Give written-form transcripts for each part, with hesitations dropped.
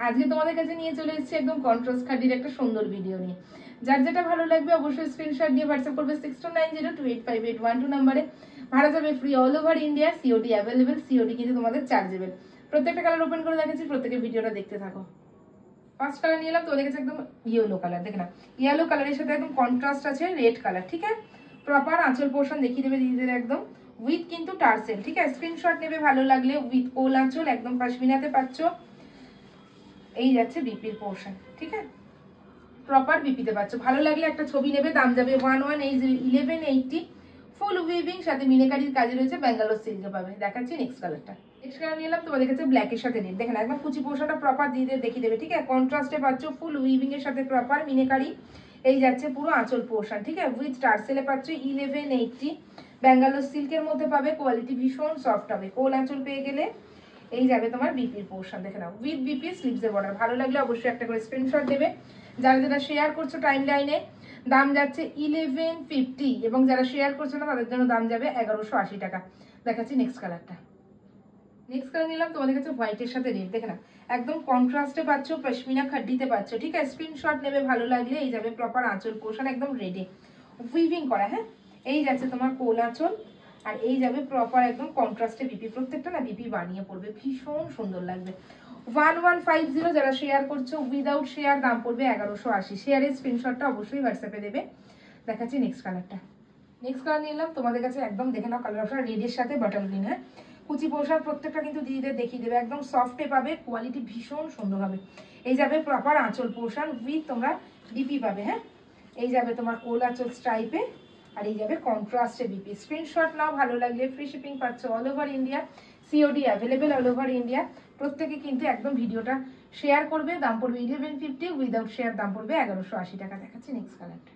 আজকে তোমাদের কাছে নিয়ে চলে এসেছি একদম কন্ট্রাস্ট খাদির একটা সুন্দর ভিডিও নিয়ে। যার যেটা ভালো লাগবে অবশ্যই স্ক্রিনশট দিয়ে হোয়াটসঅ্যাপ করবে 6290285812 নম্বরে। ভাড়া যাবে free, all over India, COD available. COD কিন্তু তোমাদের চার্জেবল। প্রত্যেকটা কালার ওপেন করে দেখাচ্ছি, প্রত্যেকের ভিডিওটা দেখতে থাকো। ফার্স্ট কালার নিয়ে এলাম তোমাদের কাছে একদম ইয়েলো কালার, দেখে না ইয়েলো কালারের সাথে একদম কন্ট্রাস্ট আছে রেড কালার, ঠিক আছে। প্রপার আঁচল পোর্শন দেখিয়ে দেবে দিদিদের একদম উইথ কিন্তু টার্সেল, ঠিক আছে। স্ক্রিনশট নেবে ভালো লাগলে, উইথ কোল আঁচল একদম পশমিনাতে পাচ্ছ। এই যাচ্ছে বিপির পোর্শন, ঠিক আছে, প্রপার বিপিতে পাচ্ছ। ভালো লাগলে একটা ছবি নেবে, দাম যাবে 1180 ফুল উইভিং সাথে মিনেকারির কাজে রয়েছে, ব্যাঙ্গালোর সিল্কে পাবে। দেখাচ্ছি নেক্সট কালারটা। নেক্সট কালার নিলাম তোমাদের কাছে ব্ল্যাকের সাথে রেড, দেখেন একদম কুচি পোর্শনটা প্রপার দিয়ে দেখিয়ে দেবে, ঠিক আছে। কন্ট্রাস্টে পাচ্ছ ফুল উইভিং এর সাথে প্রপার মিনেকারি। এই যাচ্ছে পুরো আঁচল পোর্শন, ঠিক আছে, উইথ টার্সেলে পাচ্ছ 1180 ব্যাঙ্গালোর সিল্কের মধ্যে পাবে। কোয়ালিটি ভীষণ সফট হবে। কোল আঁচল পেয়ে গেলে এই যাবে তোমার বিপির পোর্শন, দেখে নাও উইথ বিপি স্লিভসের বর্ডার। ভালো লাগলে অবশ্যই একটা করে স্ক্রিনশট দেবে। যারা যারা শেয়ার করছো টাইম লাইনে দাম যাচ্ছে 1150, এবং যারা শেয়ার করছো না তাদের জন্য দাম যাবে 1180 টাকা। দেখাচ্ছি নেক্সট কালারটা। নেক্সট কালার নিলাম তোমাদের কাছে হোয়াইটের সাথে রেড, দেখে না একদম কন্ট্রাস্টে পাচ্ছ, পশমিনা খাড্ডিতে পাচ্ছ, ঠিক আছে। স্ক্রিনশট নেবে ভালো লাগলে এই যাবে প্রপার আঁচল পোর্শন একদম রেডে উইভিং করা, হ্যাঁ। এই যাচ্ছে তোমার কোল আঁচল, আর এই যাবে প্রপার একদম কন্ট্রাস্টে বিপি। প্রত্যেকটা না বিপি বানিয়ে পড়বে, ভীষণ সুন্দর লাগবে। 1150 যারা শেয়ার করছো, উইদাউট শেয়ার দাম পড়বে 1180। শেয়ারের স্ক্রিনশটটা অবশ্যই হোয়াটসঅ্যাপে দেবে। দেখাচ্ছি নেক্সট কালারটা। নেক্সট কালার নিলাম তোমাদের কাছে একদম দেখে নাও কালার অপশন রেডের সাথে বটল গ্রিন, হ্যাঁ। কুচি পোশাক প্রত্যেকটা কিন্তু দিদিদের দেখিয়ে দেবে, একদম সফটে পাবে, কোয়ালিটি ভীষণ সুন্দর হবে। এই যাবে প্রপার আঁচল পোর্শন উইথ তোমরা বিপি পাবে, হ্যাঁ। এই যাবে তোমার কোল আঁচল স্ট্রাইপে, আর এই যাবে কন্ট্রাস্টে বিপি। স্ক্রিনশট নাও, ভালো লাগলে ফ্রি শিপিং পাচ্ছ all over India, COD available all over India. প্রত্যেকে কিন্তু একদম ভিডিওটা শেয়ার করবে, দাম পড়বে 1150, উইদাউট শেয়ার দাম পড়বে 1180 টাকা। দেখাচ্ছি নেক্সট কালারটা।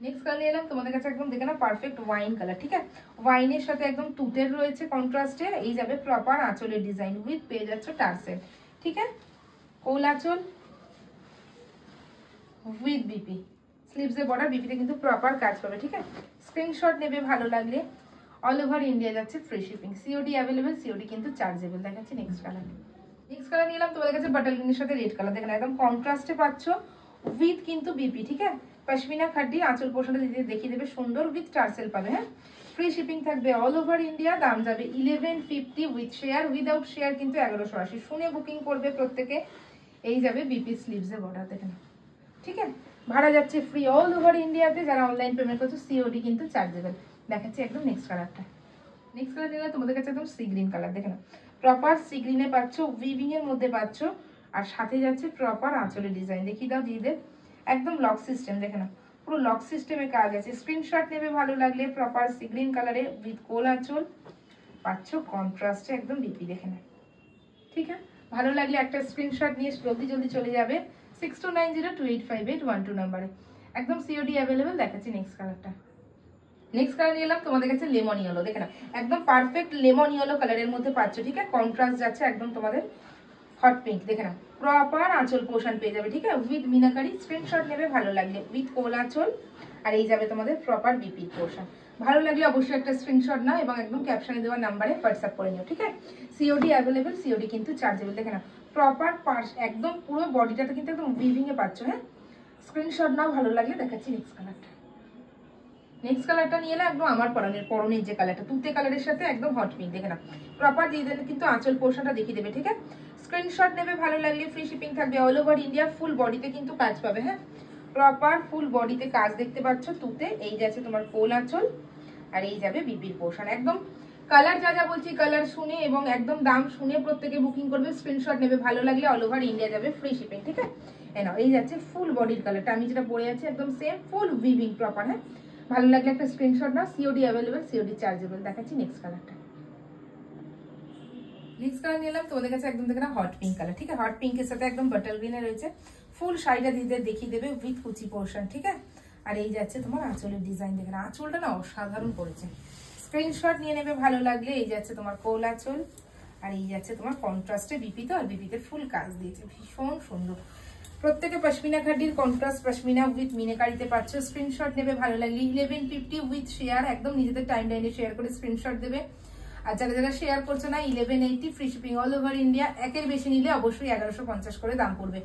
নেক্সট কালার নিয়ে এলাম তোমাদের কাছে একদম দেখে না পারফেক্ট ওয়াইন কালার, ঠিক আছে। ওয়াইনের সাথে একদম তুতের রয়েছে কন্ট্রাস্টে। এই যাবে প্রপার আঁচলের ডিজাইন উইথ পেয়ে যাচ্ছে টার্সেল, ঠিক আছে। কোল আঁচল উইথ বিপি স্লিভসের বর্ডার, বিপিতে কিন্তু প্রপার কাজ পাবে, ঠিক আছে। স্ক্রিনশট নেবে ভালো লাগলে, অল ওভার ইন্ডিয়া যাচ্ছে free shipping, COD available, COD কিন্তু চার্জেবল। দেখাচ্ছি নেক্সট কালার। নেক্সট কালার নিলাম তোমাদের কাছে বাটার গ্রিনের সাথে রেড কালার, দেখেন একদম কন্ট্রাস্টে পাচ্ছ উইথ কিন্তু বিপি, ঠিক আছে। পশমিনা খাড্ডি আঁচল পোর্শনটা দিদি দেখিয়ে দেবে সুন্দর, উইথ টার্সেল পাবে, হ্যাঁ। ফ্রি শিপিং থাকবে অল ওভার ইন্ডিয়া, দাম যাবে 1150 উইথ শেয়ার, উইদাউট শেয়ার কিন্তু 1180। শুনে বুকিং করবে প্রত্যেকে। এই যাবে বিপি স্লিভসের বর্ডার, দেখেন, ঠিক আছে। ভাড়া যাচ্ছে ফ্রি অল ওভার ইন্ডিয়াতে। যারা অনলাইন পেমেন্ট করছো সিওডি কিন্তু চার্জেবল। দেখাচ্ছি একদম নেক্সট কালারটা। নেক্সট কালার নিলে তোমাদের কাছে একদম সি গ্রিন কালার, দেখে না প্রপার সি গ্রিনে পাচ্ছ, উইভিং এর মধ্যে পাচ্ছ, আর সাথে যাচ্ছে প্রপার আঁচলের ডিজাইন। দেখিয়ে দাও দিদিদের একদম লক সিস্টেম, দেখে না পুরো লক সিস্টেমে কাজ আছে। স্ক্রিনশট নেবে ভালো লাগলে, প্রপার সি গ্রিন কালারে উইথ কোল আঁচল পাচ্ছ কন্ট্রাস্টে একদম বিপি, দেখে না, ঠিক আছে। ভালো লাগলে একটা স্ক্রিনশট নিয়ে জলদি জলদি চলে যাবে 6290285812 নাম্বারে, একদম সিওডি অ্যাভেলেবেল। দেখাচ্ছি নেক্সট কালারটা। নেক্সট কালার নিয়ে এলাম তোমাদের কাছে লেমন ইয়েলো, দেখে না একদম পারফেক্ট লেমন ইয়েলো কালারের মধ্যে পাচ্ছ, ঠিক আছে। কন্ট্রাস্ট যাচ্ছে একদম তোমাদের হট পিঙ্ক, দেখে না প্রপার আঁচল পোর্শন পেয়ে যাবে, ঠিক আছে, উইথ মিনাকারি। স্ক্রিনশট নেবে ভালো লাগলে, উইথ কোল আঁচল, আর এই যাবে তোমাদের প্রপার বিপি পোর্শন। ভালো লাগলে অবশ্যই একটা স্ক্রিনশট নাও এবং একদম ক্যাপশনে দেওয়া নাম্বারে হোয়াটসঅ্যাপ করে নিও, ঠিক আছে। সিওডি অ্যাভেলেবেল, সিওডি কিন্তু চার্জেবল। দেখে না প্রপার পার্স একদম পুরো বডিটাতে কিন্তু একদম উইভিং এ পাচ্ছ, হ্যাঁ। স্ক্রিনশট নাও ভালো লাগলে। দেখাচ্ছি নেক্সট কালারটা। নেক্সট কালারটা নিয়ে এলে একদম আমার পরনের যে কালারটা তুতে কালারের সাথে একদম হট পিঙ্ক, দেখে না প্রপার দিয়ে দেবে কিন্তু আঁচল পোর্শনটা দেখিয়ে দেবে, ঠিক আছে। স্ক্রিনশট নেবে ভালো লাগলে, ফ্রি শিপিং থাকবে অল ওভার ইন্ডিয়া। ফুল বডিতে কিন্তু কাজ পাবে, হ্যাঁ, প্রপার ফুল বডিতে কাজ দেখতে পাচ্ছ তুতে। এই যাচ্ছে তোমার কোল আঁচল, আর এই যাবে বিপির পোর্শন। একদম কালার যা যা বলছি কালার শুনে এবং একদম দাম শুনে প্রত্যেকে বুকিং করবে। স্ক্রিনশট নেবে ভালো লাগলে, অল ওভার ইন্ডিয়া যাবে ফ্রি শিপিং, ঠিক আছে। নাও এই যাচ্ছে ফুল বডির কালারটা, আমি যেটা পরে আছি একদম সেম ফুল উইভিং প্রপার, হ্যাঁ। ভালো লাগলে একটা স্ক্রিনশট নাও, সিওডি অ্যাভেলেবেল, সিওডি চার্জেবল। দেখাচ্ছি নেক্সট কালারটা। নেক্সট কালার নিলাম তোমাদের কাছে একদম দেখে না হট পিঙ্ক কালার, ঠিক আছে। হট পিঙ্কের সাথে একদম বাটার গ্রিনে রয়েছে। ফুল শাড়িটা দিতে দেখিয়ে দেবে উইথ কুচি পোর্শন, ঠিক আছে। আর এই যাচ্ছে তোমার আঁচলের ডিজাইন, দেখে না আঁচলটা না অসাধারণ করেছে। স্ক্রিনশট নিয়ে নেবে ভালো লাগলে। এই যাচ্ছে তোমার কোল আঁচল, আর এই যাচ্ছে তোমার কন্ট্রাস্টে বিপি, তো আর বিপিতে ফুল কাজ দিয়েছে, ভীষণ সুন্দর। প্রত্যেকে পশমিনা খাডির কন্ট্রাস্ট পশমিনা উইথ মিনেকারিতে পাচ্ছ। স্ক্রিনশট নেবে ভালো লাগলে 1150 উইথ শেয়ার, একদম নিজেদের টাইম লাইনে শেয়ার করে স্ক্রিনশট দেবে। আর যারা যারা শেয়ার করছো না 1180 free shipping all over India, একের বেশি নিলে অবশ্যই 1150 করে দাম পড়বে।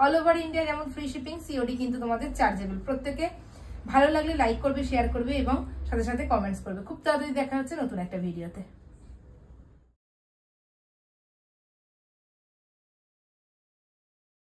অল ওভার ইন্ডিয়া যেমন ফ্রি শিপিং, সিওডি কিন্তু তোমাদের চার্জেবল। প্রত্যেকে ভালো লাগলে লাইক করবে, শেয়ার করবে এবং সাথে সাথে কমেন্টস করবে। খুব তাড়াতাড়ি দেখা হচ্ছে নতুন একটা ভিডিওতে।